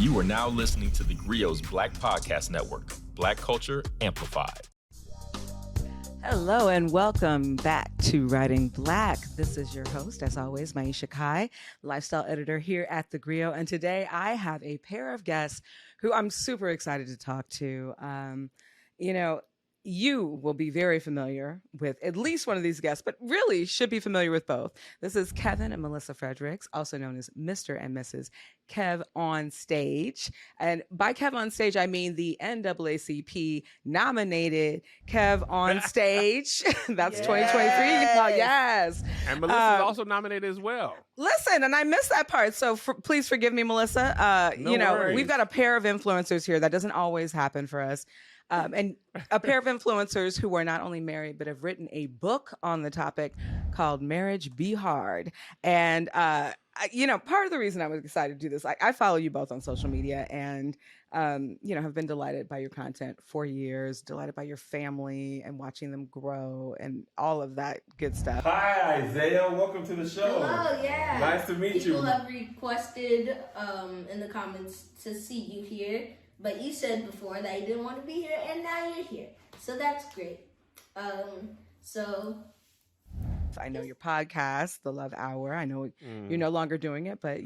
You are now listening to theGrio's Black Podcast Network, Black Culture Amplified. Hello and welcome back to Writing Black. This is your host, as always, Maiysha Kai, lifestyle editor here at theGrio. And today I have a pair of guests who I'm super excited to talk to. You will be very familiar with at least one of these guests, but really should be familiar with both. This is Kevin and Melissa Fredericks, also known as Mr. and Mrs. KevOnStage. And by KevOnStage, I mean the NAACP nominated KevOnStage. That's 2023. Yes. And Melissa's also nominated as well. Listen, and I missed that part. So please forgive me, Melissa. No worries. We've got a pair of influencers here. That doesn't always happen for us. And a pair of influencers who are not only married, but have written a book on the topic called Marriage Be Hard. And, part of the reason I was excited to do this, I follow you both on social media and, have been delighted by your content for years, delighted by your family and watching them grow and all of that good stuff. Hi, Isaiah. Welcome to the show. Hello, yeah. Nice to meet you. People have requested in the comments to see you here. But you said before that you didn't want to be here, and now you're here. So that's great. I know your podcast, The Love Hour. I know you're no longer doing it, but,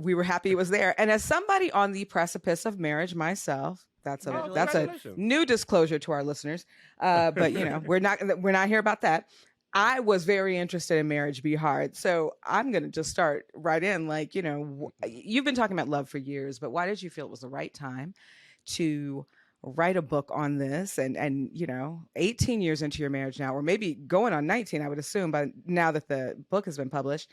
we were happy it was there. And as somebody on the precipice of marriage myself, that's a new disclosure to our listeners. But, we're not here about that. I was very interested in Marriage Be Hard. So I'm going to just start right in. You've been talking about love for years, but why did you feel it was the right time to write a book on this? And 18 years into your marriage now, or maybe going on 19, I would assume, but now that the book has been published,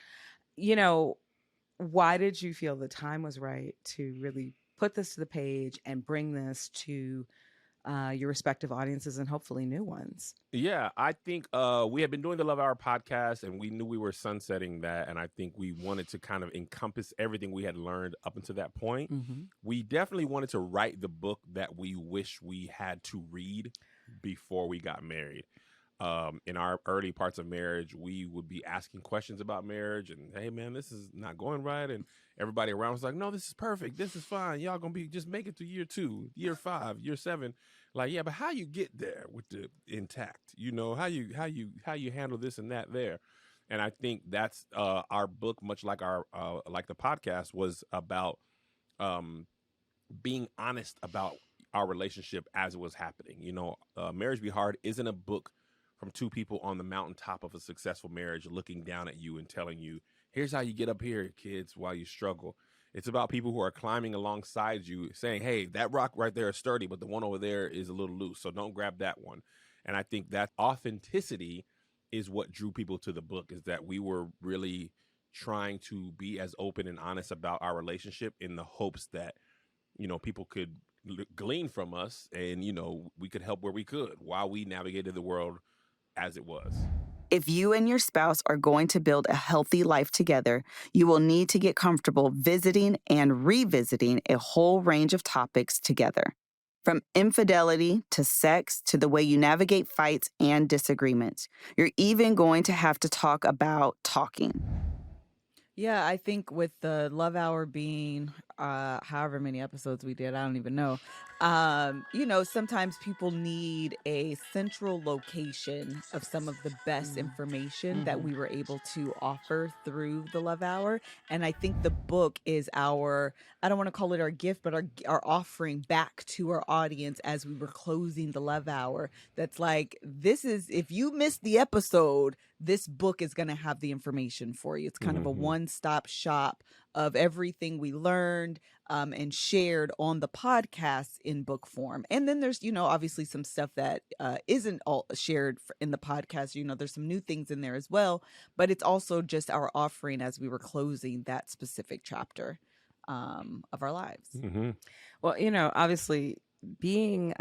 why did you feel the time was right to really put this to the page and bring this to your respective audiences and hopefully new ones? Yeah, I think we had been doing the Love Hour podcast and we knew we were sunsetting that. And I think we wanted to kind of encompass everything we had learned up until that point. Mm-hmm. We definitely wanted to write the book that we wish we had to read before we got married. In our early parts of marriage, we would be asking questions about marriage and, hey, man, this is not going right. And everybody around was like, no, this is perfect. This is fine. Y'all going to just make it to year 2, year 5, year 7. Like, yeah, but how you get there with the intact, how you handle this and that there. And I think that's our book, much like our like the podcast, was about being honest about our relationship as it was happening. Marriage Be Hard isn't a book from two people on the mountaintop of a successful marriage looking down at you and telling you, here's how you get up here, kids, while you struggle. It's about people who are climbing alongside you saying, hey, that rock right there is sturdy, but the one over there is a little loose, so don't grab that one. And I think that authenticity is what drew people to the book, is that we were really trying to be as open and honest about our relationship in the hopes that, people could glean from us and, we could help where we could while we navigated the world as it was. If you and your spouse are going to build a healthy life together, you will need to get comfortable visiting and revisiting a whole range of topics together. From infidelity to sex to the way you navigate fights and disagreements. You're even going to have to talk about talking. Yeah, I think with the Love Hour being however many episodes we did, I don't even know. Sometimes people need a central location of some of the best information that we were able to offer through the Love Hour. And I think the book is I don't want to call it our gift, but our offering back to our audience as we were closing the Love Hour. That's like, if you missed the episode, this book is going to have the information for you. It's kind of a one-stop shop of everything we learned and shared on the podcast in book form. And then there's, obviously some stuff that isn't all shared in the podcast. There's some new things in there as well, but it's also just our offering as we were closing that specific chapter of our lives. Mm-hmm. Well, obviously being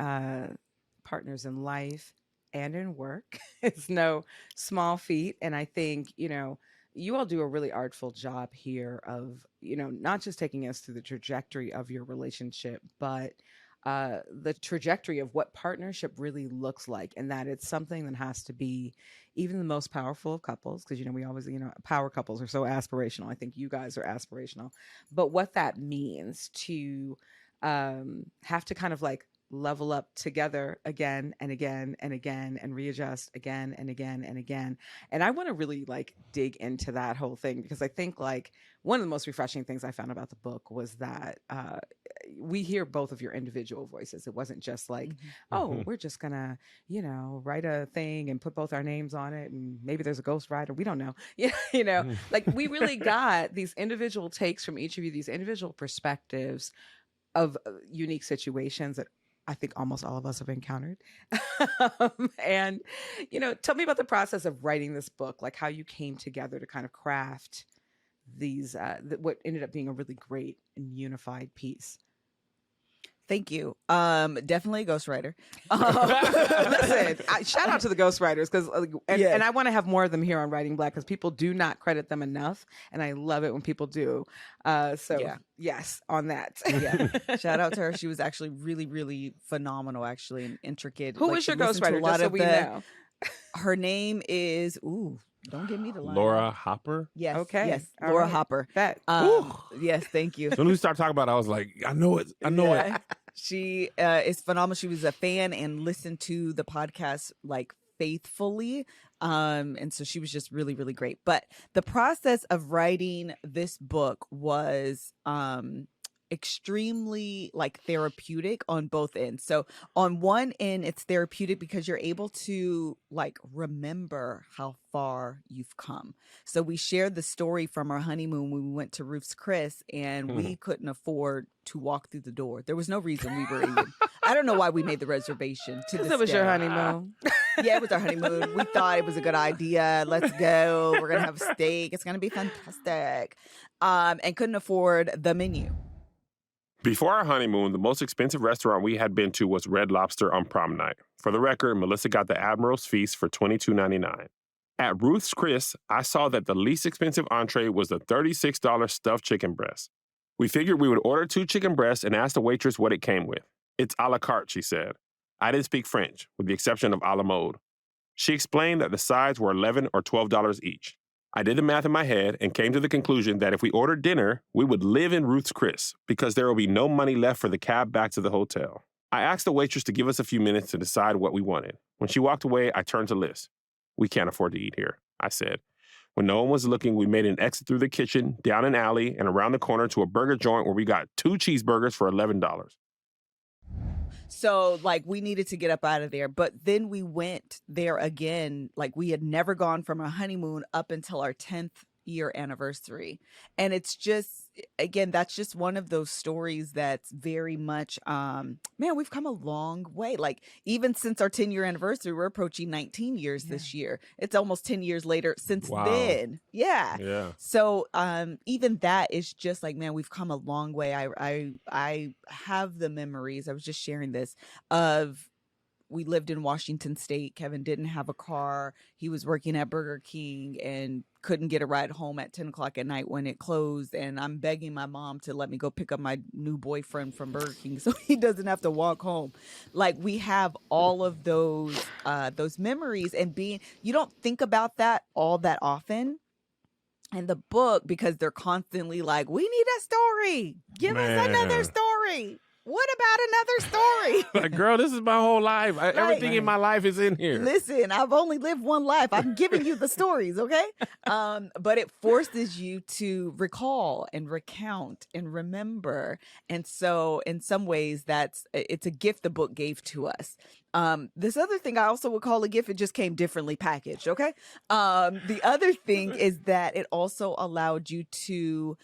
partners in life and in work is no small feat. And I think, you all do a really artful job here of, not just taking us through the trajectory of your relationship, but the trajectory of what partnership really looks like, and that it's something that has to be even the most powerful of couples, because we always, power couples are so aspirational. I think you guys are aspirational, but what that means to have to kind of like level up together again and again and again and readjust again and again and again. And I want to really like dig into that whole thing, because I think like one of the most refreshing things I found about the book was that we hear both of your individual voices. It wasn't just like, oh, we're just gonna, write a thing and put both our names on it, and maybe there's a ghostwriter. We don't know. Like we really got these individual takes from each of you, these individual perspectives of unique situations that I think almost all of us have encountered. And, tell me about the process of writing this book, like how you came together to kind of craft these, what ended up being a really great and unified piece. Thank you. Definitely a ghostwriter. Listen, shout out to the ghostwriters, because and I want to have more of them here on Writing Black, because people do not credit them enough, and I love it when people do. Yes, on that. Yeah, shout out to her. She was actually really, really phenomenal, actually, and intricate. Who is your ghostwriter? Just so we know. Her name is don't give me the line. Laura Hopper? Yes. Okay. Yes. All Laura right. Hopper. Yes. Thank you. As soon as we start talking about it, I was like, I know it. I know it. She is phenomenal. She was a fan and listened to the podcast like faithfully. And so she was just really, really great. But the process of writing this book was extremely like therapeutic on both ends. So on one end, it's therapeutic because you're able to like remember how far you've come. So we shared the story from our honeymoon when we went to Ruth's Chris, and we couldn't afford to walk through the door. There was no reason we were even, I don't know why we made the reservation to this It was day. your honeymoon. Yeah, it was our honeymoon. We thought it was a good idea. Let's go. We're going to have a steak. It's going to be fantastic. And couldn't afford the menu. Before our honeymoon, the most expensive restaurant we had been to was Red Lobster on prom night. For the record, Melissa got the Admiral's Feast for $22.99. At Ruth's Chris, I saw that the least expensive entree was the $36 stuffed chicken breast. We figured we would order 2 chicken breasts and ask the waitress what it came with. It's a la carte, she said. I didn't speak French, with the exception of a la mode. She explained that the sides were $11 or $12 each. I did the math in my head and came to the conclusion that if we ordered dinner, we would live in Ruth's Chris because there will be no money left for the cab back to the hotel. I asked the waitress to give us a few minutes to decide what we wanted. When she walked away, I turned to Liz. We can't afford to eat here, I said. When no one was looking, we made an exit through the kitchen, down an alley, and around the corner to a burger joint where we got 2 cheeseburgers for $11. So like we needed to get up out of there, but then we went there again. Like we had never gone from a honeymoon up until our 10th year anniversary. And it's just, again, that's just one of those stories that's very much, man, we've come a long way. Like even since our 10-year anniversary, we're approaching 19 years this year. It's almost 10 years later since then. Yeah. So even that is just like, man, we've come a long way. I have the memories. I was just sharing this of we lived in Washington State. Kevin didn't have a car. He was working at Burger King and couldn't get a ride home at 10 o'clock at night when it closed. And I'm begging my mom to let me go pick up my new boyfriend from Burger King so he doesn't have to walk home. Like we have all of those memories, and you don't think about that all that often. And the book, because they're constantly like, we need a story. Give us another story. What about another story? Like, girl, this is my whole life. Everything in my life is in here. Listen, I've only lived one life. I'm giving you the stories, okay? But it forces you to recall and recount and remember. And so in some ways, it's a gift the book gave to us. This other thing I also would call a gift, it just came differently packaged, okay? The other thing is that it also allowed you to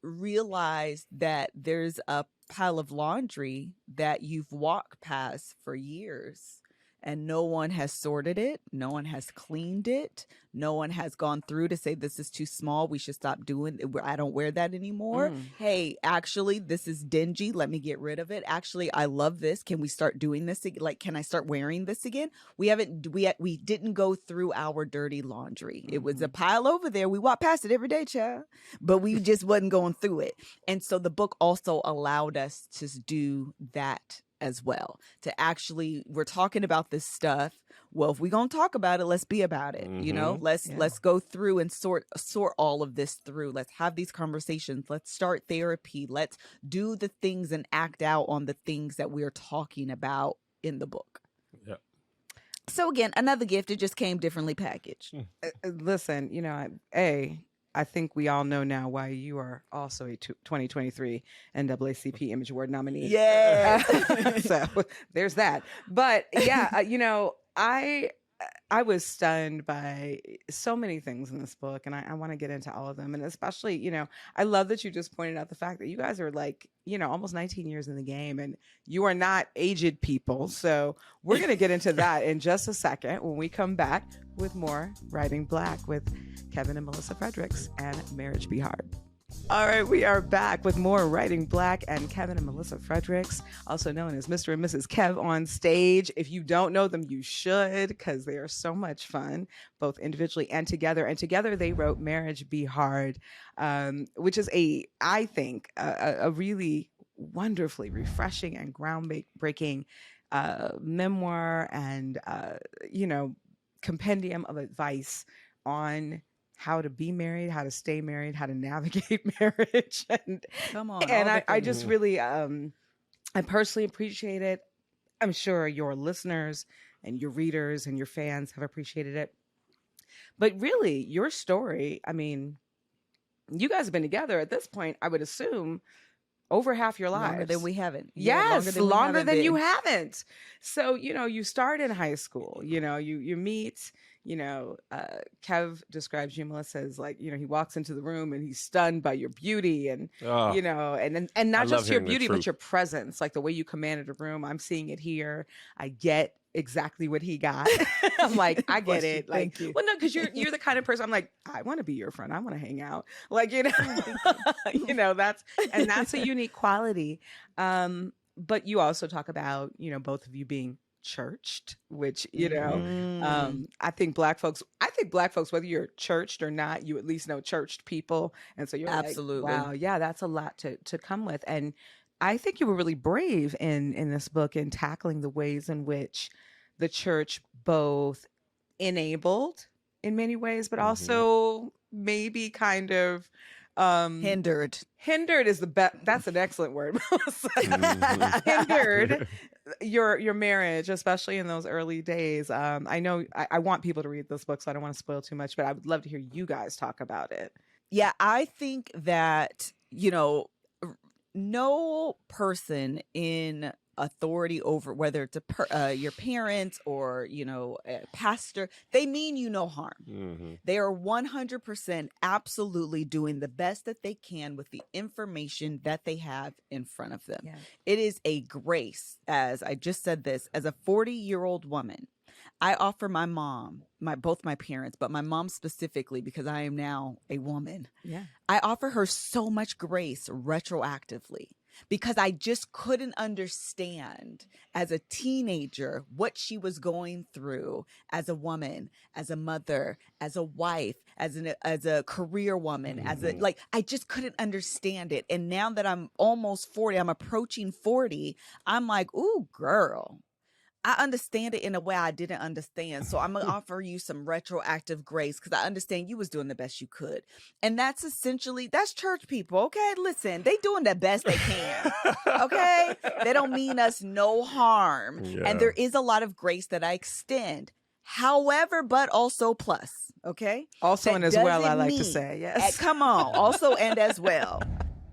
realize that there's a pile of laundry that you've walked past for years. and no one has sorted it. No one has cleaned it. No one has gone through to say this is too small. We should stop doing it. I don't wear that anymore. Hey, actually, this is dingy. Let me get rid of it. Actually, I love this. Can we start doing this? Like, can I start wearing this again? We didn't go through our dirty laundry. It was a pile over there. We walked past it every day, child, but we just wasn't going through it. And so the book also allowed us to do that as well. To actually, we're talking about this stuff. Well, if we're gonna talk about it, let's be about it. You know, let's go through and sort all of this through. Let's have these conversations. Let's start therapy. Let's do the things and act out on the things that we're talking about in the book. Yeah. So again, another gift. It just came differently packaged. Listen, you know, I think we all know now why you are also a 2023 NAACP Image Award nominee. Yeah. So there's that. But yeah, you know, I was stunned by so many things in this book, and I want to get into all of them. And especially, you know, I love that you just pointed out the fact that you guys are like, you know, almost 19 years in the game, and you are not aged people. So we're going to get into that in just a second when we come back with more Writing Black with Kevin and Melissa Fredericks and Marriage Be Hard. All right, we are back with more Writing Black and Kevin and Melissa Fredericks, also known as Mr. and Mrs. KevOnStage. If you don't know them, you should, because they are so much fun, both individually and together. And together they wrote Marriage Be Hard, which is I think, a really wonderfully refreshing and groundbreaking memoir and, you know, compendium of advice on how to be married, how to stay married, how to navigate marriage. And come on. And I just really, I personally appreciate it. I'm sure your listeners and your readers and your fans have appreciated it. But really, your story, I mean, you guys have been together at this point, I would assume, over half your lives. Longer than we haven't. Yes, longer than you haven't. So, you know, you start in high school, you know, you meet, you know, Kev describes you, Melissa, as like, you know, he walks into the room and he's stunned by your beauty and, you know, and not just your beauty, but your presence, like the way you commanded a room. I'm seeing it here. I get exactly what he got. I'm like, I get it. Like, well, no, because you're the kind of person I'm like, I want to be your friend. I want to hang out. Like, you know, you know, that's a unique quality. But you also talk about, you know, both of you being churched, which, you know, I think black folks, whether you're churched or not, you at least know churched people. And so you're absolutely like, wow, yeah, that's a lot to come with. And I think you were really brave in this book in tackling the ways in which the church both enabled in many ways, but also maybe kind of hindered is the best. That's an excellent word. Hindered your marriage, especially in those early days. I know I want people to read this book, so I don't want to spoil too much, but I would love to hear you guys talk about it. Yeah, I think that, you know, no person in authority over, whether it's your parents or, you know, a pastor, they mean you no harm. They are 100% absolutely doing the best that they can with the information that they have in front of them. Yeah. It is a grace, as I just said this, as a 40-year-old woman, I offer my mom, both my parents, but my mom specifically, because I am now a woman. Yeah, I offer her so much grace retroactively because I just couldn't understand as a teenager what she was going through as a woman, as a mother, as a wife, as a career woman, I just couldn't understand it. And now that I'm almost 40, I'm approaching 40, I'm like, ooh, girl, I understand it in a way I didn't understand. So I'm going to offer you some retroactive grace because I understand you was doing the best you could. And that's church people. Okay, listen, they doing the best they can. Okay, they don't mean us no harm. Yeah. And there is a lot of grace that I extend. However, but also plus. Okay. Also and as well, I like to say. Yes. Come on. Also and as well.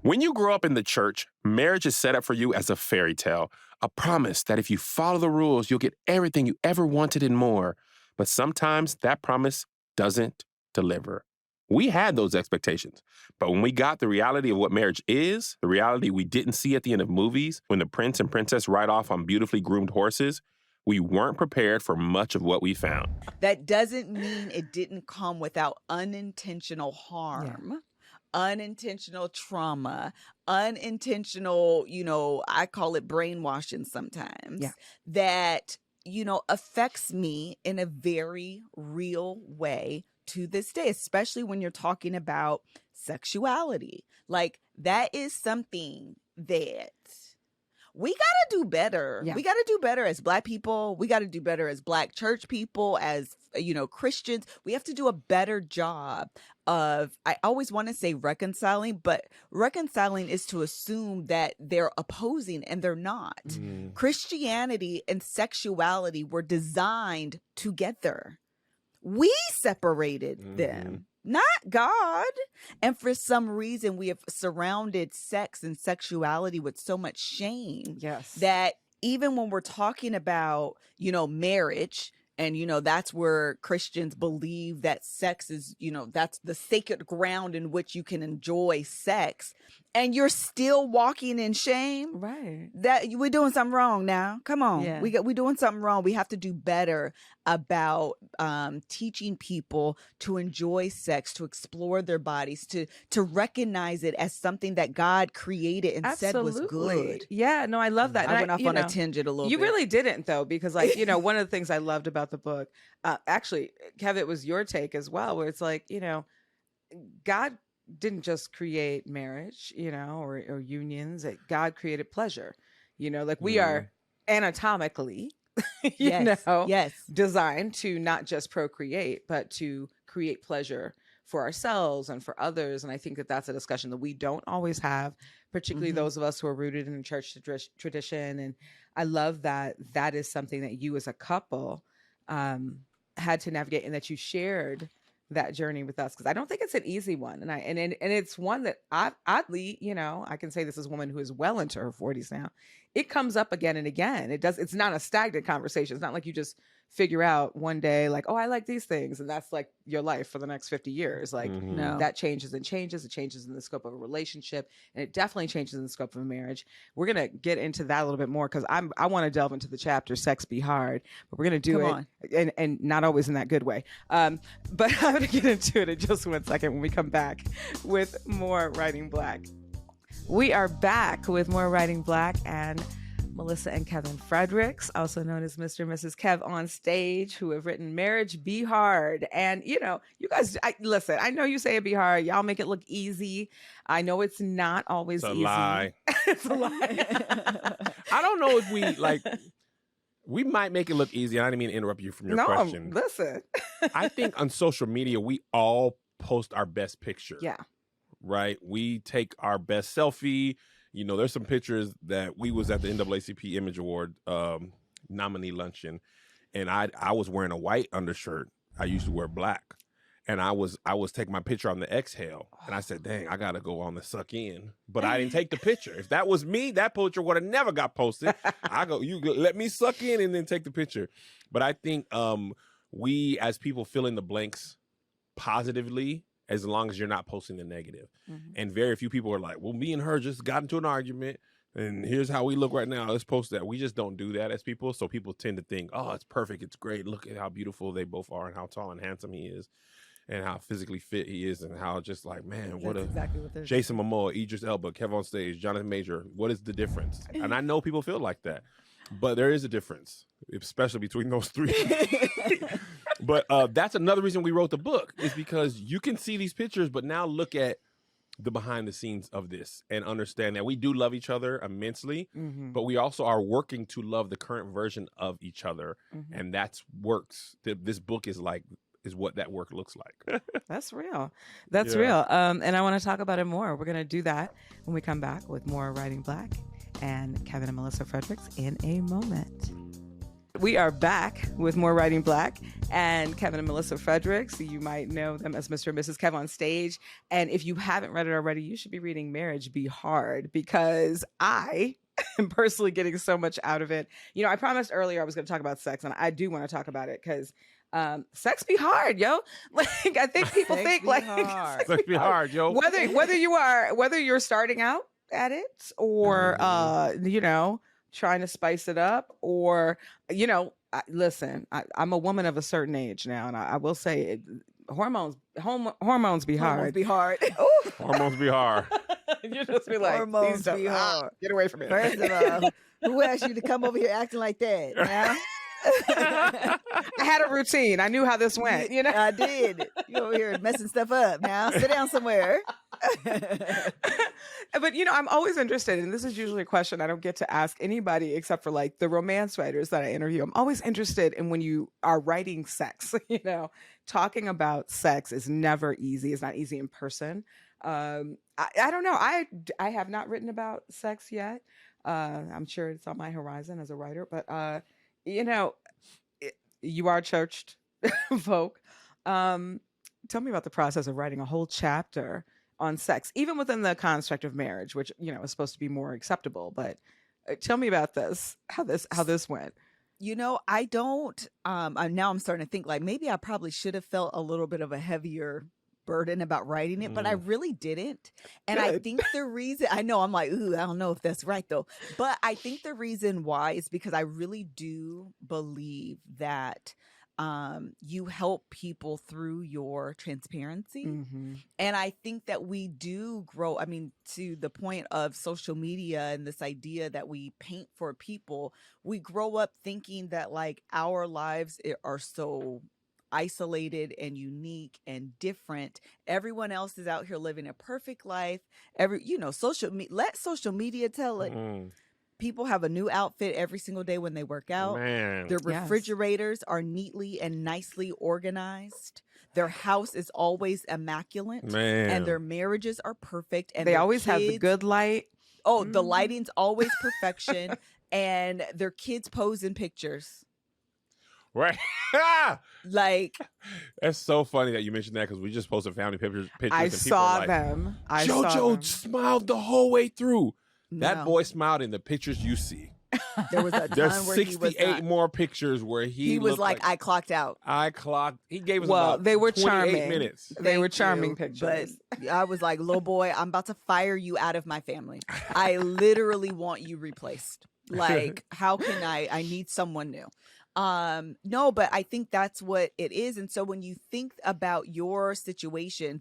When you grow up in the church, marriage is set up for you as a fairy tale, a promise that if you follow the rules, you'll get everything you ever wanted and more. But sometimes that promise doesn't deliver. We had those expectations. But when we got the reality of what marriage is, the reality we didn't see at the end of movies, when the prince and princess ride off on beautifully groomed horses, We weren't prepared for much of what we found. That doesn't mean it didn't come without unintentional harm, unintentional trauma, unintentional, I call it brainwashing sometimes, that, affects me in a very real way to this day, especially when you're talking about sexuality. Like, that is something that we got to do better. Yeah. We got to do better as Black people. We got to do better as Black church people, as, Christians. We have to do a better job of, I always want to say reconciling, but reconciling is to assume that they're opposing, and they're not. Christianity and sexuality were designed together. We separated them, not God. And for some reason, we have surrounded sex and sexuality with so much shame that even when we're talking about, marriage, and, that's where Christians believe that sex is, that's the sacred ground in which you can enjoy sex, and you're still walking in shame. Right. That we're doing something wrong now. Come on. Yeah. We're doing something wrong. We have to do better about teaching people to enjoy sex, to explore their bodies, to recognize it as something that God created and said was good. Yeah, no, I love that. I went off on a tangent a little bit. You really didn't, though, because one of the things I loved about the book, actually, Kev, it was your take as well, where it's like, God didn't just create marriage, or unions. God created pleasure. We are anatomically, designed to not just procreate, but to create pleasure for ourselves and for others. And I think that that's a discussion that we don't always have, particularly those of us who are rooted in a church tradition. And I love that that is something that you as a couple had to navigate, and that you shared that journey with us, because I don't think it's an easy one, and it's one that oddly, I can say this as a woman who is well into her 40s now. It comes up again and again. It's not a stagnant conversation. It's not like you just figure out one day, like, oh, I like these things, and that's like your life for the next 50 years. Like, no, that changes and changes. It changes in the scope of a relationship, and it definitely changes in the scope of a marriage. We're gonna get into that a little bit more, because I want to delve into the chapter "Sex Be Hard," but we're gonna do it, and not always in that good way. But I'm gonna get into it in just 1 second when we come back with more Writing Black. We are back with more Writing Black and Maiysha and Kevin Fredericks, also known as Mr. and Mrs. KevOnStage, who have written Marriage Be Hard. And, you guys, listen, I know you say it be hard. Y'all make it look easy. I know it's not always easy. Lie. It's a lie. I don't know if we might make it look easy. I didn't mean to interrupt you from your question. Listen. I think on social media, we all post our best picture. Yeah. Right? We take our best selfie. There's some pictures that we was at the NAACP Image Award nominee luncheon, and I was wearing a white undershirt. I used to wear black, and I was taking my picture on the exhale, and I said, "Dang, I gotta go on the suck in," but I didn't take the picture. If that was me, that picture would have never got posted. Let me suck in and then take the picture. But I think we as people fill in the blanks positively, as long as you're not posting the negative. And very few people are like, well, me and her just got into an argument, and here's how we look right now. Let's post that. We just don't do that as people. So people tend to think, oh, it's perfect. It's great. Look at how beautiful they both are, and how tall and handsome he is, and how physically fit he is, and how just like, man, what Jason Momoa, Idris Elba, KevOnStage, Jonathan Major. What is the difference? And I know people feel like that, but there is a difference, especially between those three. But that's another reason we wrote the book, is because you can see these pictures, but now look at the behind the scenes of this and understand that we do love each other immensely, but we also are working to love the current version of each other. And that's works. This book is what that work looks like. That's real. That's real. And I want to talk about it more. We're going to do that when we come back with more Writing Black and Kevin and Maiysha Fredericks in a moment. We are back with more Writing Black and Kevin and Maiysha Fredericks. You might know them as Mr. and Mrs. KevOnStage. And if you haven't read it already, you should be reading Marriage Be Hard, because I am personally getting so much out of it. I promised earlier I was going to talk about sex, and I do want to talk about it because sex be hard, yo. Like, I think people think like sex be hard, yo. Whether you're starting out at it, or trying to spice it up, or listen, I'm a woman of a certain age now, and I will say hormones be hard. Hormones be hard. Hormones be hard. You just be like, Hormones "These be don't- hard. Get away from me. First of all, who asked you to come over here acting like that? Now? I had a routine. I knew how this went. You know, I did. You over here messing stuff up. Now sit down somewhere. But I'm always interested, and this is usually a question I don't get to ask anybody except for like the romance writers that I interview. I'm always interested in when you are writing sex. Talking about sex is never easy. It's not easy in person. I don't know. I have not written about sex yet. I'm sure it's on my horizon as a writer, but you are churched folk. Tell me about the process of writing a whole chapter on sex, even within the construct of marriage, which is supposed to be more acceptable. But tell me about this, how this went. I don't. Now I'm starting to think like maybe I probably should have felt a little bit of a heavier burden about writing it, but I really didn't. And Good. I think the reason, I know I'm like, ooh, I don't know if that's right though, but I think the reason why is because I really do believe that you help people through your transparency. Mm-hmm. And I think that we do grow, I mean, to the point of social media and this idea that we paint for people, we grow up thinking that like our lives are so isolated and unique and different. Everyone else is out here living a perfect life. Let social media tell it. People have a new outfit every single day when they work out. Man. Their refrigerators are neatly and nicely organized. Their house is always immaculate. Man. And their marriages are perfect. And They their always have the kids- good light. Oh, the lighting's always perfection. And their kids pose in pictures. Right. Like, That's so funny that you mentioned that because we just posted family pictures. I and people saw were like, them. JoJo smiled the whole way through. That no. boy smiled in the pictures you see. There was a There's time where he was 68 not. more pictures where He was looked like, I clocked out. I clocked. He gave us Well, about they were 28 charming. minutes. They were Thank charming you, pictures. But I was like, little boy, I'm about to fire you out of my family. I literally want you replaced. Like, how can I need someone new. No, but I think that's what it is. And so when you think about your situation,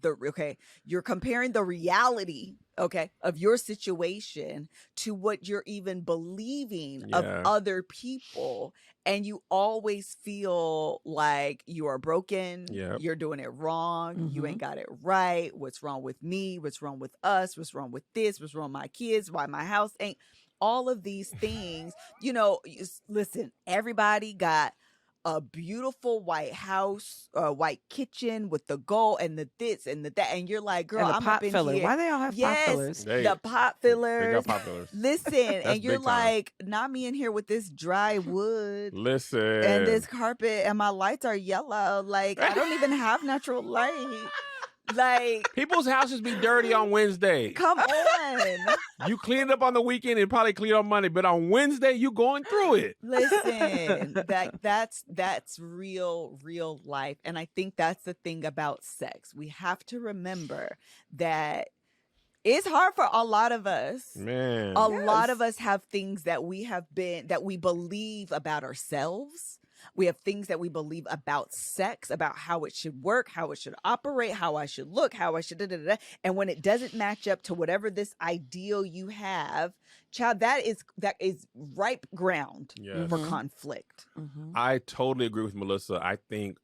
you're comparing the reality, of your situation to what you're even believing of other people. And you always feel like you are broken. Yep. You're doing it wrong. You Mhm. ain't got it right. What's wrong with me? What's wrong with us? What's wrong with this? What's wrong with my kids? Why my house ain't? All of these things, listen, everybody got a beautiful white house, white kitchen with the gold and the this and the that. And you're like, girl, And the I'm pot up in filler. here. Why they all have pot fillers? The pot They fillers. got popular. Listen, and you're big time. like, not me in here with this dry wood Listen. and this carpet and my lights are yellow. Like, I don't even have natural light. Like, People's houses be dirty on Wednesday. come on. You clean it up on the weekend and probably clean up Monday, but on Wednesday you going through it. Listen, that's real life. And I think that's the thing about sex. We have to remember that it's hard for a lot of us. Man. A lot of us have things that we believe about ourselves. We have things that we believe about sex, about how it should work, how it should operate, how I should look, how I should da-da-da-da. And when it doesn't match up to whatever this ideal you have, child, that is ripe ground Yes. for conflict. Mhm. I totally agree with Melissa. I think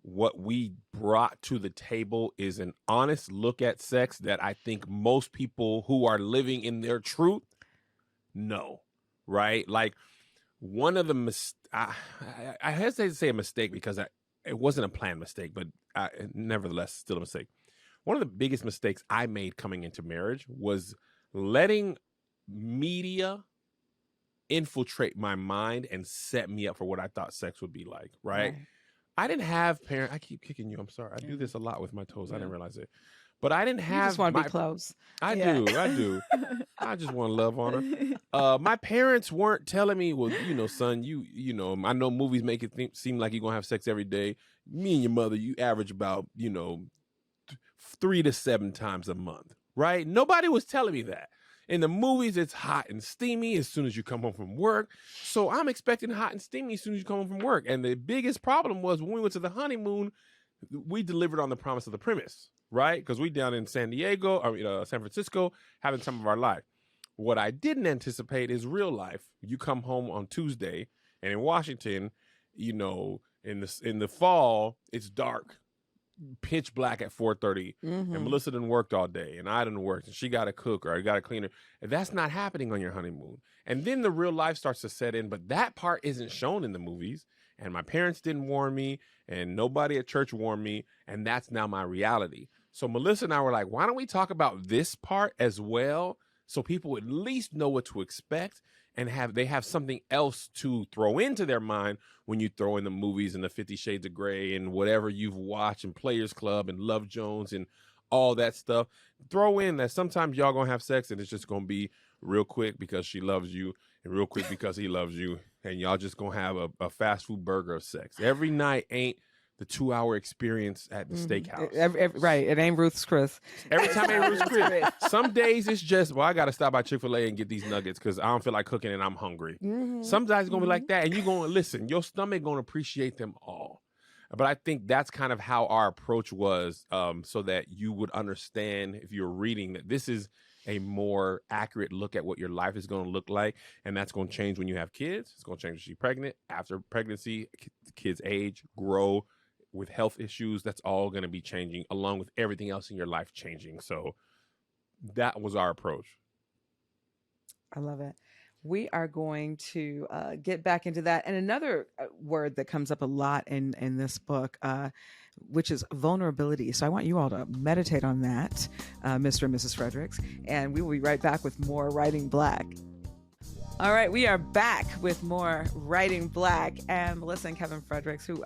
what we brought to the table is an honest look at sex that I think most people who are living in their truth know, right? Like one of the I hesitate to say a mistake because it wasn't a planned mistake, but nevertheless, still a mistake. One of the biggest mistakes I made coming into marriage was letting media infiltrate my mind and set me up for what I thought sex would be like, right? I didn't have parents. I keep kicking you. I'm sorry. I do this a lot with my toes. I didn't realize it. But I didn't You have. just want to be close. I Yeah. do. I just want to love on her. My parents weren't telling me, well, son, you know, I know movies make it seem like you're going to have sex every day. Me and your mother, you average about, 3 to 7 times a month, right? Nobody was telling me that. In the movies, it's hot and steamy as soon as you come home from work. So I'm expecting hot and steamy as soon as you come home from work. And the biggest problem was when we went to the honeymoon, we delivered on the promise of the premise, right? Because we down in San Francisco, having time of our life. What I didn't anticipate is real life. You come home on Tuesday, and in Washington, you know, in the fall, it's dark, pitch black at 4:30, and Melissa done worked all day, and I done worked, and she got to cook or I got to clean her. And that's not happening on your honeymoon. And then the real life starts to set in, but that part isn't shown in the movies. And my parents didn't warn me, and nobody at church warned me, and that's now my reality. So Melissa and I were like, why don't we talk about this part as well, so people at least know what to expect, and they have something else to throw into their mind when you throw in the movies and the 50 Shades of Grey and whatever you've watched and Players Club and Love Jones and all that stuff. Throw in that sometimes y'all gonna have sex and it's just gonna be real quick because she loves you and real quick because he loves you, and y'all just gonna have a fast food burger of sex. Every night ain't the 2-hour experience at the steakhouse. Right. It ain't Ruth's Chris. Every time ain't Ruth's Chris. Some days it's just, well, I got to stop by Chick-fil-A and get these nuggets because I don't feel like cooking and I'm hungry. Sometimes it's going to be like that. And you're going to listen. Your stomach going to appreciate them all. But I think that's kind of how our approach was, so that you would understand if you're reading that this is a more accurate look at what your life is going to look like. And that's going to change when you have kids. It's going to change when she's pregnant. After pregnancy, the kids age, grow. With health issues, that's all going to be changing, along with everything else in your life changing. So that was our approach. I love it. We are going to get back into that. And another word that comes up a lot in this book, which is vulnerability. So I want you all to meditate on that, Mr. and Mrs. Fredericks. And we will be right back with more Writing Black. All right, we are back with more Writing Black, and Melissa and Kevin Fredericks, who,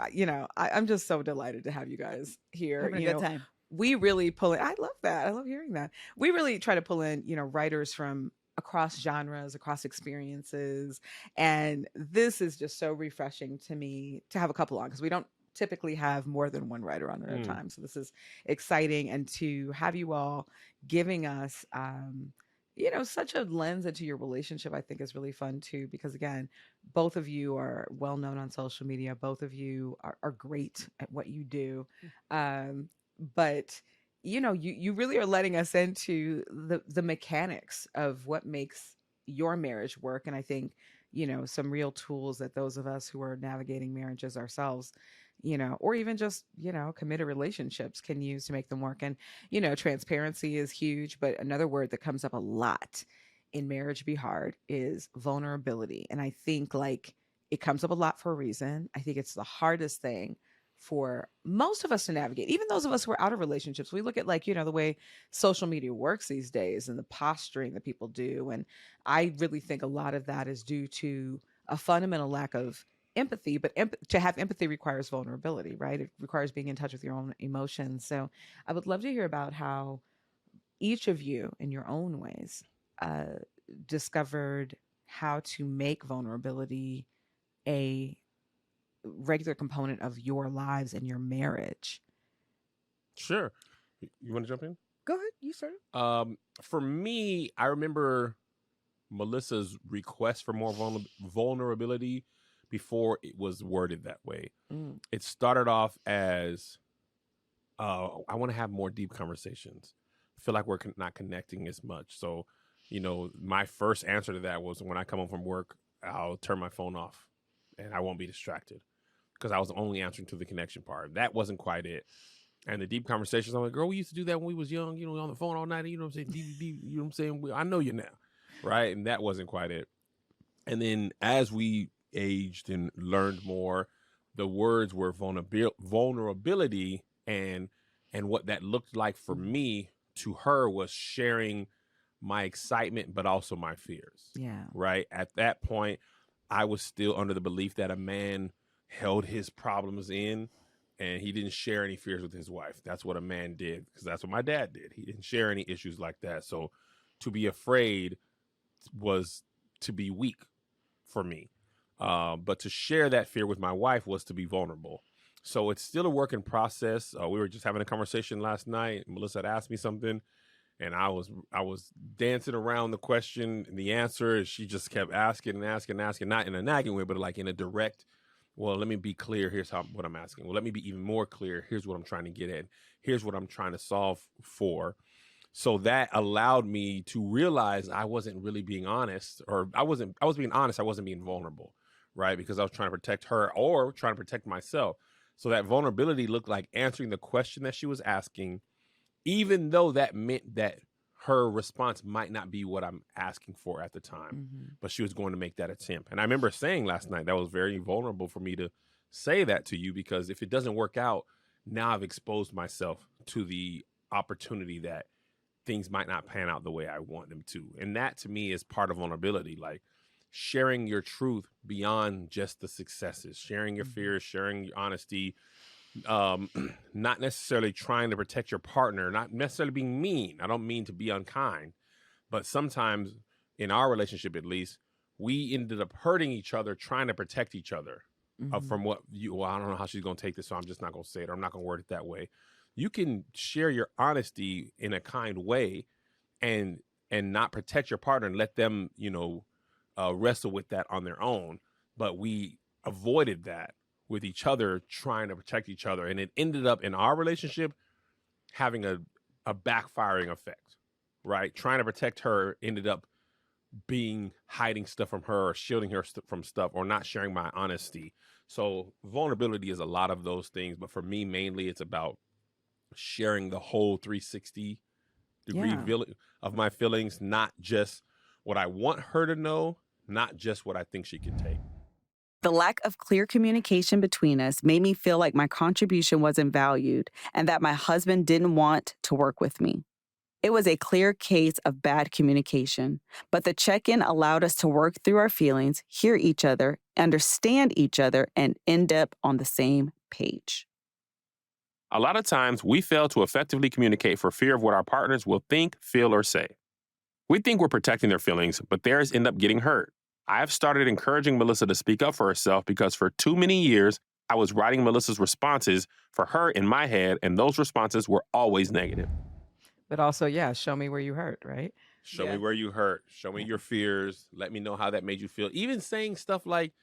I'm just so delighted to have you guys here. Having a good time. We really pull in, I love that. I love hearing that. We really try to pull in, writers from across genres, across experiences. And this is just so refreshing to me to have a couple on, because we don't typically have more than one writer on at a time. So this is exciting. And to have you all giving us, such a lens into your relationship, I think is really fun too, because again, both of you are well known on social media. Both of you are great at what you do. But you really are letting us into the mechanics of what makes your marriage work. And I think, some real tools that those of us who are navigating marriages ourselves, or even just, committed relationships can use to make them work. And, transparency is huge, but another word that comes up a lot in Marriage Be Hard is vulnerability. And I think it comes up a lot for a reason. I think it's the hardest thing for most of us to navigate, even those of us who are out of relationships. We look at the way social media works these days and the posturing that people do. And I really think a lot of that is due to a fundamental lack of empathy, but to have empathy requires vulnerability, right? It requires being in touch with your own emotions. So I would love to hear about how each of you in your own ways discovered how to make vulnerability a regular component of your lives and your marriage. Sure. You want to jump in? Go ahead. You start. For me, I remember Melissa's request for more vulnerability before it was worded that way. It started off as, I want to have more deep conversations. I feel like we're not connecting as much. So, my first answer to that was, when I come home from work, I'll turn my phone off and I won't be distracted, because I was only answering to the connection part. That wasn't quite it. And the deep conversations, I'm like, girl, we used to do that when we was young, on the phone all night, you know what I'm saying? DVD, you know what I'm saying? I know you now, right? And that wasn't quite it. And then as we aged and learned more, the words were vulnerability, and what that looked like for me to her was sharing my excitement, but also my fears. Yeah. Right. At that point, I was still under the belief that a man held his problems in and he didn't share any fears with his wife. That's what a man did, because that's what my dad did. He didn't share any issues like that. So to be afraid was to be weak for me. But to share that fear with my wife was to be vulnerable. So it's still a work in process. We were just having a conversation last night. Melissa had asked me something, And I was dancing around the question and the answer, and she just kept asking and asking and asking, not in a nagging way, but like in a direct, well, let me be clear. Here's what I'm asking. Well, let me be even more clear. Here's what I'm trying to get at. Here's what I'm trying to solve for. So that allowed me to realize I wasn't really being honest, or I was being honest. I wasn't being vulnerable, right? Because I was trying to protect her or trying to protect myself. So that vulnerability looked like answering the question that she was asking, even though that meant that her response might not be what I'm asking for at the time, but she was going to make that attempt. And I remember saying last night, that was very vulnerable for me to say that to you, because if it doesn't work out, now I've exposed myself to the opportunity that things might not pan out the way I want them to. And that to me is part of vulnerability, like sharing your truth beyond just the successes, sharing your fears, sharing your honesty, not necessarily trying to protect your partner, not necessarily being mean. I don't mean to be unkind, but sometimes in our relationship, at least, we ended up hurting each other, trying to protect each other from what well, I don't know how she's going to take this, so I'm just not going to say it, or I'm not going to word it that way. You can share your honesty in a kind way and not protect your partner and let them, wrestle with that on their own. But we avoided that with each other, trying to protect each other. And it ended up in our relationship having a backfiring effect, right? Trying to protect her ended up being hiding stuff from her, or shielding her from stuff, or not sharing my honesty. So vulnerability is a lot of those things. But for me, mainly it's about sharing the whole 360 degree of my feelings, not just what I want her to know, not just what I think she can take. The lack of clear communication between us made me feel like my contribution wasn't valued and that my husband didn't want to work with me. It was a clear case of bad communication, but the check-in allowed us to work through our feelings, hear each other, understand each other, and end up on the same page. A lot of times we fail to effectively communicate for fear of what our partners will think, feel, or say. We think we're protecting their feelings, but theirs end up getting hurt. I've started encouraging Melissa to speak up for herself because for too many years, I was writing Melissa's responses for her in my head, and those responses were always negative. But also, show me where you hurt, right? Show me where you hurt. Show me your fears. Let me know how that made you feel. Even saying stuff like,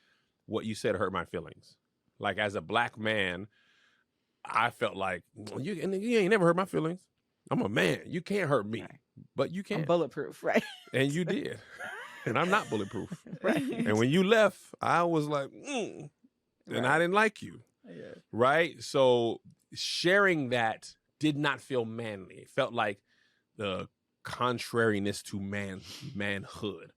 what you said hurt my feelings. Like, as a Black man, I felt like, you ain't never hurt my feelings. I'm a man. You can't hurt me. Right. But you can. I'm bulletproof, right? And you did. And I'm not bulletproof. Right. And when you left, I was like, and I didn't like you. Yeah. Right? So sharing that did not feel manly. It felt like the contrariness to manhood.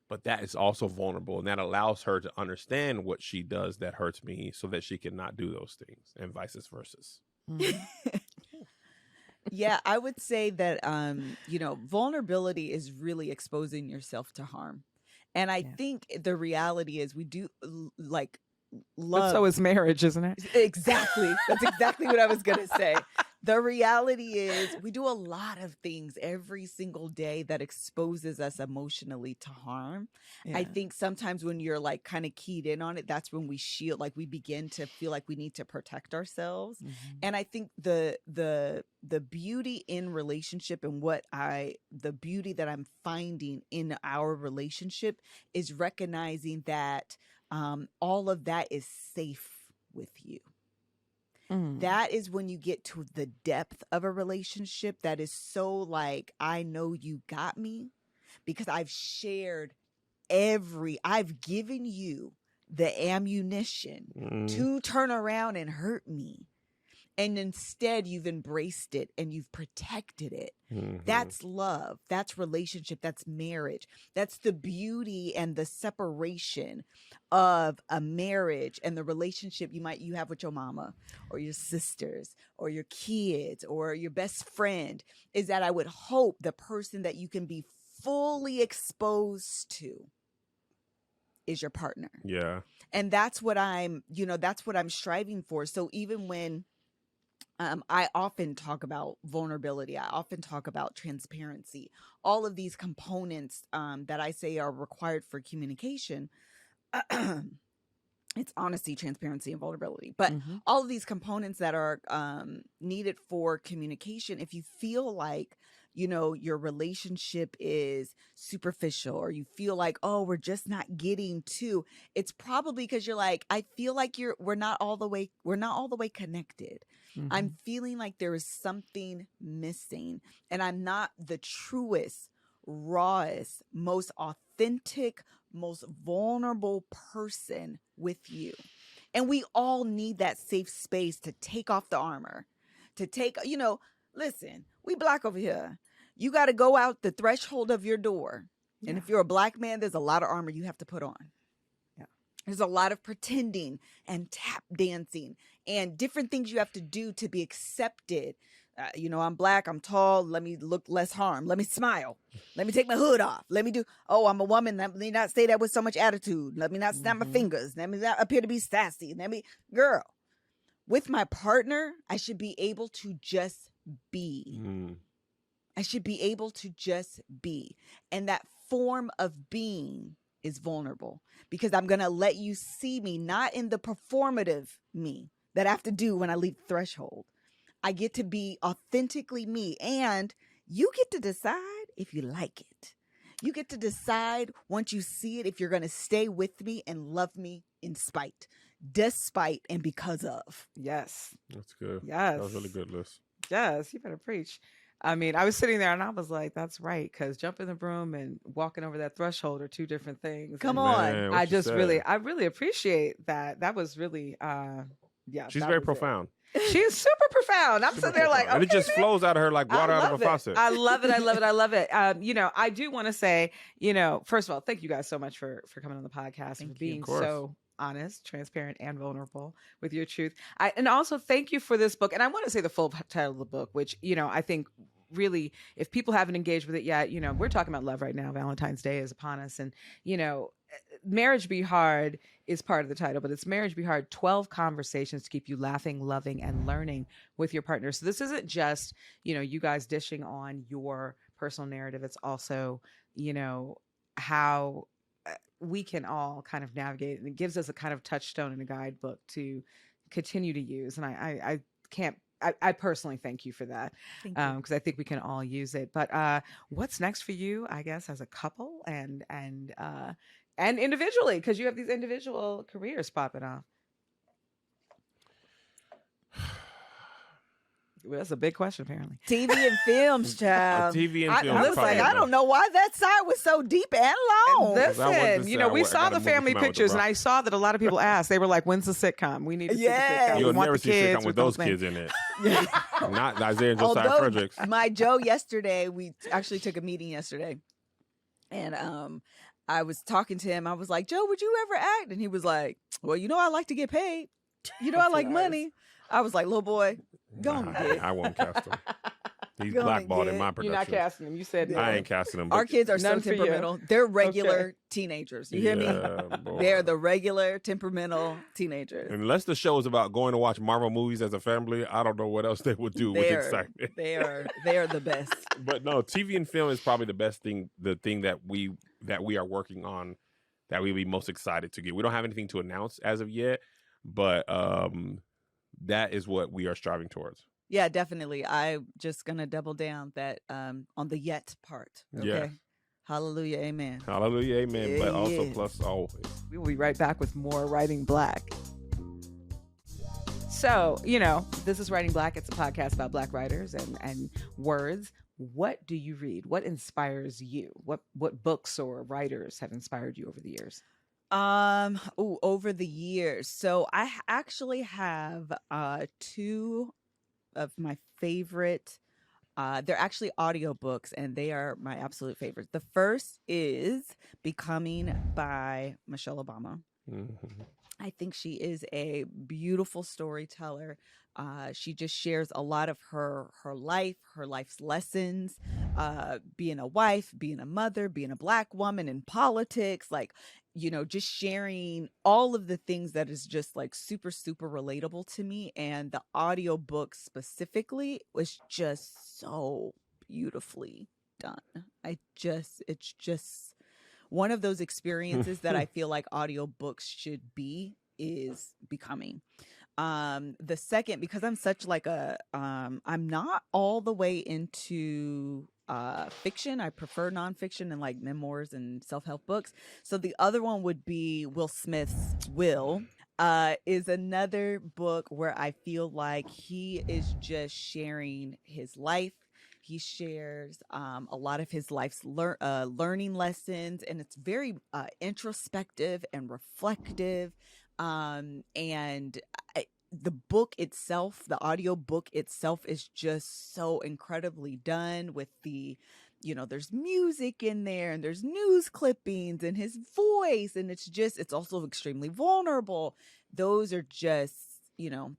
But that is also vulnerable. And that allows her to understand what she does that hurts me, so that she can not do those things, and vice versa. Yeah, I would say that, vulnerability is really exposing yourself to harm. And I think the reality is we do like love. But so is marriage, isn't it? Exactly. That's exactly what I was going to say. The reality is we do a lot of things every single day that exposes us emotionally to harm. Yeah. I think sometimes when you're like kind of keyed in on it, that's when we shield, like we begin to feel like we need to protect ourselves. Mm-hmm. And I think the beauty in relationship and the beauty that I'm finding in our relationship is recognizing that all of that is safe with you. That is when you get to the depth of a relationship that is so like, I know you got me because I've given you the ammunition to turn around and hurt me. And instead you've embraced it and you've protected it. Mm-hmm. That's love. That's relationship. That's marriage. That's the beauty and the separation of a marriage and the relationship you have with your mama or your sisters or your kids or your best friend, is that I would hope the person that you can be fully exposed to is your partner. Yeah. And that's what I'm striving for. So even when I often talk about vulnerability, I often talk about transparency, all of these components that I say are required for communication. It's honesty, transparency, and vulnerability. But all of these components that are needed for communication, if you feel like your relationship is superficial, or you feel like, oh, we're just not getting to, it's probably because you're like, I feel like we're not all the way connected. I'm feeling like there is something missing, and I'm not the truest, rawest, most authentic, most vulnerable person with you. And we all need that safe space to take off the armor, to take, listen, we Black over here. You got to go out the threshold of your door. Yeah. And if you're a Black man, there's a lot of armor you have to put on. Yeah. There's a lot of pretending and tap dancing and different things you have to do to be accepted. I'm Black, I'm tall, let me look less harm. Let me smile. Let me take my hood off. Let me I'm a woman. Let me not say that with so much attitude. Let me not snap my fingers. Let me not appear to be sassy. Girl, with my partner, I should be able to just be. I should be able to just be. And that form of being is vulnerable, because I'm going to let you see me, not in the performative me that I have to do when I leave the threshold. I get to be authentically me, and you get to decide if you like it. You get to decide once you see it if you're going to stay with me and love me in spite, despite, and because of. Yes. That's good. Yes. That was really good, Liz. Yes, you better preach. I mean, I was sitting there and I was like, that's right. Because jumping the broom and walking over that threshold are two different things. Come on. Man, I really appreciate that. That was really, She's very profound. She's super profound. I'm sitting there like, okay, and it just flows out of her like water out of a faucet. I love it. I love it. I love it. I do want to say, first of all, thank you guys so much for coming on the podcast and for being so honest, transparent, and vulnerable with your truth. And also thank you for this book. And I want to say the full title of the book, which, I think really, if people haven't engaged with it yet, we're talking about love right now. Valentine's Day is upon us. And, Marriage Be Hard is part of the title, but it's Marriage Be Hard, 12 conversations to keep you laughing, loving, and learning with your partner. So this isn't just, you guys dishing on your personal narrative. It's also, how we can all kind of navigate, and it gives us a kind of touchstone and a guidebook to continue to use. And I personally thank you for that, because I think we can all use it. But what's next for you, I guess, as a couple and individually, because you have these individual careers popping off? Well, that's a big question, apparently. TV and films, child. TV and films. I was like, I don't know why that side was so deep and long. Listen, we saw the family pictures, and I saw that a lot of people asked. They were like, "When's the sitcom? We need to see the sitcom. You'll we want never the see a sitcom with those things." kids in it. Not Isaiah and Josiah Fredericks. My Joe yesterday, we actually took a meeting yesterday, and I was talking to him. I was like, Joe, would you ever act? And he was like, well, I like to get paid. I like money. I was like, little boy, go on get. I won't cast him. He's blackballed in my production. You're not casting him. You said I ain't casting him. Our kids are so temperamental. They're regular teenagers. You hear me? Boy. They're the regular temperamental teenagers. Unless the show is about going to watch Marvel movies as a family, I don't know what else they would do with excitement. They are the best. But no, TV and film is probably the best thing. The thing that we are working on, that we'd be most excited to get. We don't have anything to announce as of yet, but that is what we are striving towards. Yeah, definitely. I'm just going to double down that on the yet part. Okay. Yeah. Hallelujah. Amen. Hallelujah. Amen. Yeah, but also plus always. We will be right back with more Writing Black. So, this is Writing Black. It's a podcast about Black writers and words. What do you read? What inspires you? What books or writers have inspired you over the years? Over the years. So I actually have two of my favorite, they're actually audiobooks, and they are my absolute favorites. The first is Becoming by Michelle Obama. Mm-hmm. I think she is a beautiful storyteller. She just shares a lot of her life, her life's lessons, being a wife, being a mother, being a Black woman in politics, just sharing all of the things that is just like super, super relatable to me. And the audiobook specifically was just so beautifully done. It's just one of those experiences that I feel like audiobooks should be, is Becoming. The second, because I'm such like I'm not all the way into fiction. I prefer nonfiction and like memoirs and self-help books. So the other one would be Will Smith's Will. Is another book where I feel like he is just sharing his life. He shares a lot of his life's learning lessons, and it's very introspective and reflective. The book itself, the audio book itself, is just so incredibly done with there's music in there and there's news clippings and his voice, and it's also extremely vulnerable. Those are just,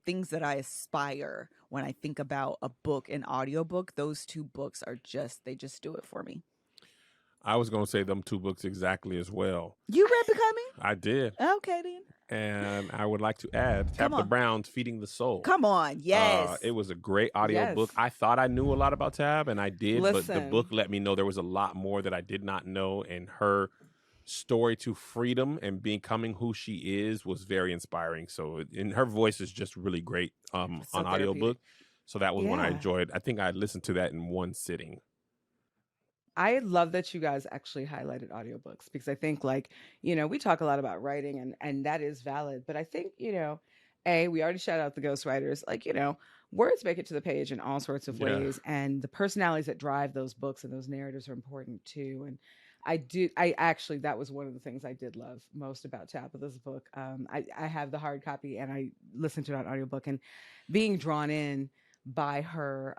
things that I aspire when I think about a book, an audiobook. Those two books they just do it for me. I was going to say them two books exactly as well. You read Becoming? I did. Okay, then. And I would like to add Tabitha Brown's Feeding the Soul. Come on. Yes. It was a great audiobook. I thought I knew a lot about Tab, and I did, but the book let me know there was a lot more that I did not know, and her story to freedom and becoming who she is was very inspiring. So, and her voice is just really great on audiobook. So that was one I enjoyed. I think I listened to that in one sitting. I love that you guys actually highlighted audiobooks, because I think we talk a lot about writing and that is valid. But I think, we already shout out the ghostwriters, words make it to the page in all sorts of ways. And the personalities that drive those books and those narratives are important too. And that was one of the things I did love most about Tabitha's book. I have the hard copy and I listened to it on audiobook, and being drawn in by her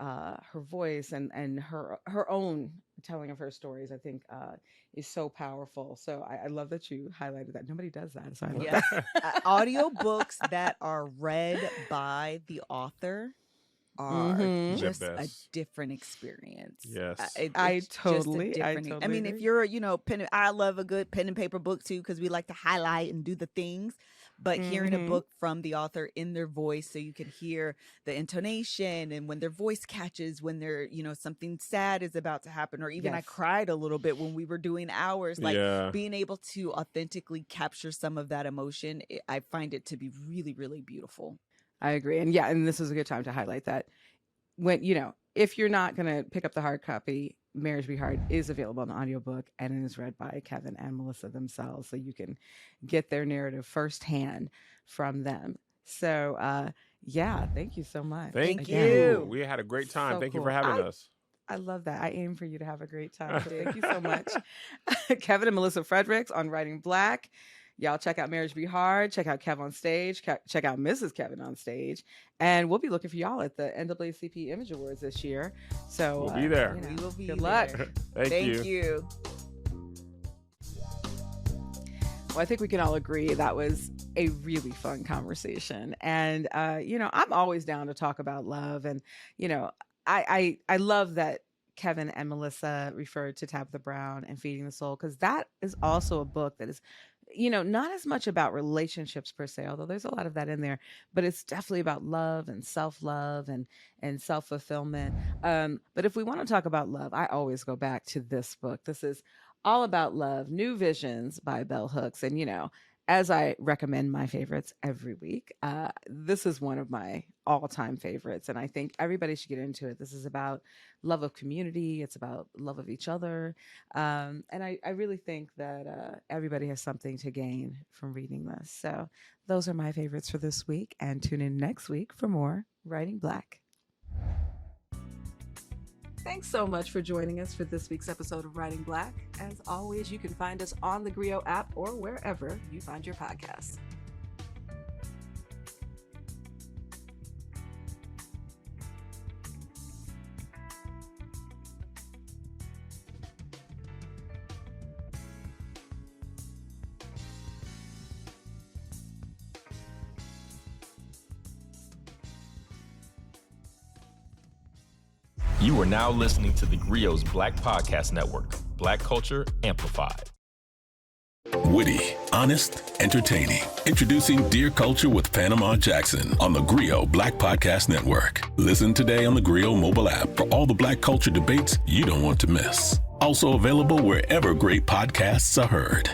voice and her own telling of her stories, I think is so powerful. So I love that you highlighted that. Nobody does that. So I love that. Audiobooks that are read by the author are just a different experience. Yes. I totally I mean, if you're, I love a good pen and paper book too, because we like to highlight and do the things. But hearing a book from the author in their voice, so you can hear the intonation and when their voice catches, when they're, something sad is about to happen, or even I cried a little bit when we were doing ours, being able to authentically capture some of that emotion, I find it to be really, really beautiful. I agree. And and this is a good time to highlight that when, if you're not going to pick up the hard copy, Marriage Be Hard is available on audiobook, and it is read by Kevin and Melissa themselves. So you can get their narrative firsthand from them. So, thank you so much. Thank you. We had a great time. So thank you cool. for having us. I love that. I aim for you to have a great time. So thank you so much. Kevin and Melissa Fredericks on Writing Black. Y'all check out Marriage Be Hard. Check out KevOnStage. Check out Mrs. Kevin on Stage. And we'll be looking for y'all at the NAACP Image Awards this year. So we'll be there. We will be good luck. Thank you. Well, I think we can all agree that was a really fun conversation. And, I'm always down to talk about love. And, I love that Kevin and Melissa referred to Tabitha Brown and Feeding the Soul, because that is also a book that is, not as much about relationships per se, although there's a lot of that in there, but it's definitely about love and self-love and self-fulfillment. But if we want to talk about love, I always go back to this book. This is all about love, New Visions by Bell Hooks. And, as I recommend my favorites every week, this is one of my all-time favorites. And I think everybody should get into it. This is about love of community. It's about love of each other. And I really think that everybody has something to gain from reading this. So those are my favorites for this week. And tune in next week for more Writing Black. Thanks so much for joining us for this week's episode of Writing Black. As always, you can find us on the TheGrio app or wherever you find your podcasts. You are now listening to theGrio's Black Podcast Network, Black Culture Amplified. Witty, honest, entertaining. Introducing Dear Culture with Panama Jackson on the TheGrio Black Podcast Network. Listen today on the TheGrio mobile app for all the Black culture debates you don't want to miss. Also available wherever great podcasts are heard.